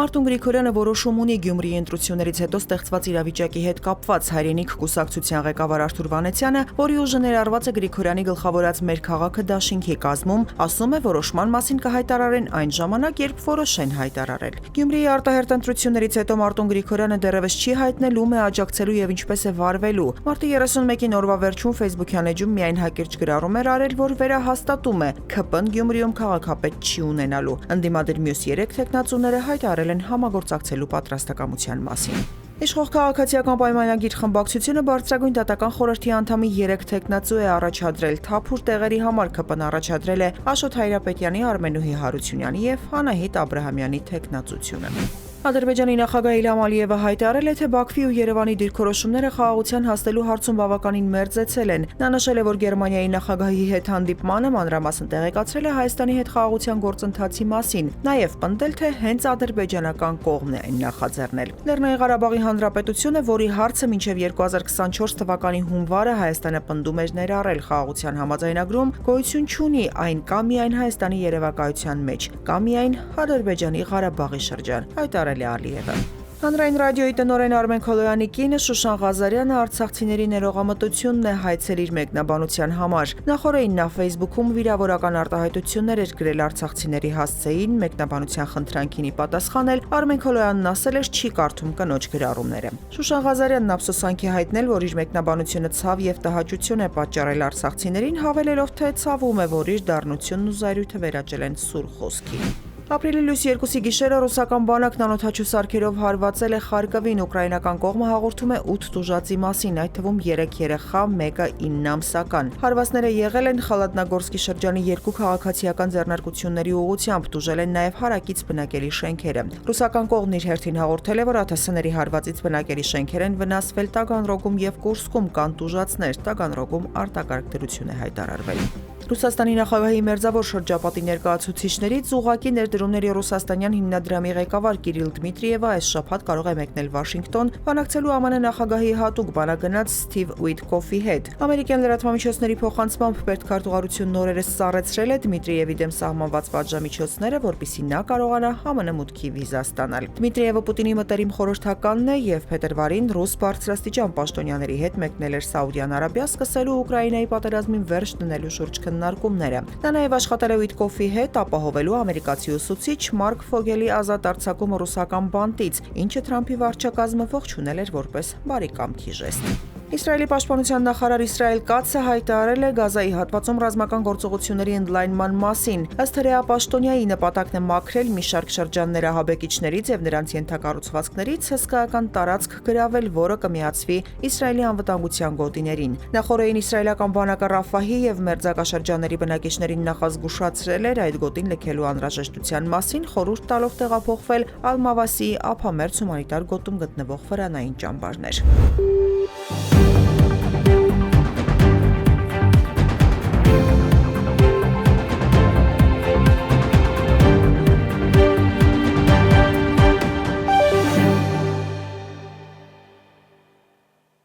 Մարտուն Գրիգորյանը որոշում ունի Գյումրիի ընտրություններից հետո ստեղծված իրավիճակի հետ կապված հայրենիք կուսակցության ղեկավար Արթուր Վանեցյանը, որի ուժը ներառված է Գրիգորյանի գլխավորած «Մեր քաղաքը» դաշինքի կազմում, ասում է որոշման մասին կհայտարարեն այն ժամանակ, երբ որոշեն հայտարարել։ Գյումրիի արտահերթ ընտրություններից հետո Մարտուն Գրիգորյանը դեռևս չի հայտնել ում է աջակցելու եւ ինչպես է վարվելու։ Մարտի 31-ին օրվա վերջում Facebook-յան էջում միայն հակիրճ գրառում էր արել, որ վերահաստատում է ՔՊ-ն Գյումրիում քաղաքապետ չի ունենալու։ Ընդդիմադիր մյուս 3 թեկնածուները հայտարարել են համագործակցելու պատրաստակամության մասին։ Իշխող քաղաքացիական պայմանագիր խմբակցությունը բարձրագույն դատական խորհրդի անդամի 3 թեկնածու է առաջադրել։ Թափուր տեղերի համար ՔՊ-ն առաջադրել է Աշոտ Հայրապետյանի, Արմենուհի Հարությունյանի եւ Անահիտ Աբրահամյանի թեկնածությունը։ Ադրբեջանի նախագահ Իլհամ Ալիևը հայտարարել է, թե Բաքվի ու Երևանի դիրքորոշումները խաղաղության հասնելու հարցում բավականին մերձեցել են։ Նա նշել է, որ Գերմանիայի նախագահի հետ հանդիպմանը մանրամասն տեղեկացրել է Հայաստանի հետ խաղաղության գործընթացի մասին, նաև պնդել, թե հենց ադրբեջանական կողմն է այն նախաձեռնել։ Լեռնային Ղարաբաղի Հանրապետությունը, որի հարցը մինչև 2024 թվականի հունվարը Հայաստանը պնդում էր ներառել խաղաղության համաձայնագրում, գոյություն չունի, այն կա միայն Հայաստանի երևակայության մեջ, կա միայն Ադրբեջանի Ղարաբաղի շրջան, հայտարարել է Ալիևը։ Հանրային ռադիոյի տնօրեն Արմեն Քոլոյանի կինը Շուշան Ղազարյանը արցախցիների ներողամտությունն է հայցել իր մեկնաբանության համար։ Նախորդին նա Facebook-ում վիրավորական արտահայտություններ էր գրել արցախցիների հասցեին, մեկնաբանության խնդրանքին ի պատասխան էլ Արմեն Քոլոյանն ասել էր չի կարդում կնոջ գրառումները։ Շուշան Ղազարյանն ափսոսանքի հայտնել, որ իր մեկնաբանությունը ցավ եւ տհաճություն է պատճառել արցախցիներին, հավելելով, թե ցավում է, որ իր դառնությունն ու զայրույթը վերաճել են սուր խոսքի։ Ապրիլի լույս 2-ի գիշերը ռուսական բանակն անօդաչու սարքերով հարվածել է Խարկովին, ուկրաինական կողմը հաղորդում է 8 տուժածի մասին, այդ թվում 3 երեխա, մեկը 9 ամսական։ Հարվածները եղել են Խալատնագորսկի շրջանի 2 քաղաքացիական ձեռնարկությունների ուղղությամբ, տուժել են նաև հարակից բնակելի շենքերը։ Ռուսական կողմն իր հերթին հաղորդել է, որ ԱԹՍ-ների հարվածից բնակելի շենքեր են վնասվել Տագանրոգում եւ Կուրսկում, կան տուժածներ, Տագանրոգում արտակարգ դրություն է հայտարարվել։ Ռուսաստանի նախագահի մերձավոր շրջապատի ներկայացուցիչներից ուղղակի ներդրումների ռուսաստանյան հիմնադրամի ղեկավար Կիրիլ Դմիտրիևը այս շաբաթ կարող է մեկնել Վաշինգտոն, բանակցելու ԱՄՆ նախագահի հատուկ բանագնաց Սթիվ Ուիտկոֆի հետ։ Ամերիկյան լրատվամիջոցների փոխանցմամբ պետքարտուղարությունն օրերս սառեցրել է Դմիտրիևի դեմ սահմանված պատժամիջոցները, որպեսզի նա կարողանա ԱՄՆ մուտքի վիզա ստանալ։ Դմիտրիևը Պուտինի մտերիմ խորհրդականն է եւ փետրվարին ռուս բարձրաստիճան պաշտոնյաների հետ մեկնել էր Սաուդյան Արաբիա, սկսելու Ուկրաինայի պատերազմին վերջ դնելու շուրջ քննարկումները։ Նա նաև աշխատել է Ուիտկոֆի հետ, ապահովելու ամերիկացի ուսուցիչ Մարկ Ֆոգելի ազատ արձակումը ռուսական բանտից, ինչը Թրամփի վարչակազմը ողջունել էր որպես բարի կամքի ժեստ։ Իսրայելի պաշտպանության նախարար Իսրայել Կացը հայտարարել է Գազայի հատվածում ռազմական գործողությունների ընդլայնման մասին։ Ըստ հրեա պաշտոնյայի նպատակն է մաքրել մի շարք շրջաններ ահաբեկիչներից եւ նրանց ենթակառուցվածքներից հսկայական տարածք գրավել, որը կմիացվի Իսրայելի անվտանգության գոտիներին։ Նախորդին իսրայելական բանակը Ռաֆահի եւ մերձակաշրջանների բնակիչներին նախազգուշացրել էր այդ գոտին լքելու անհրաժեշտության մասին, խորհուրդ տալով տեղափոխվել Ալ-Մավասիի ափամերձ հումանիտար գոտում գտնվող վրանային ճամբարներ։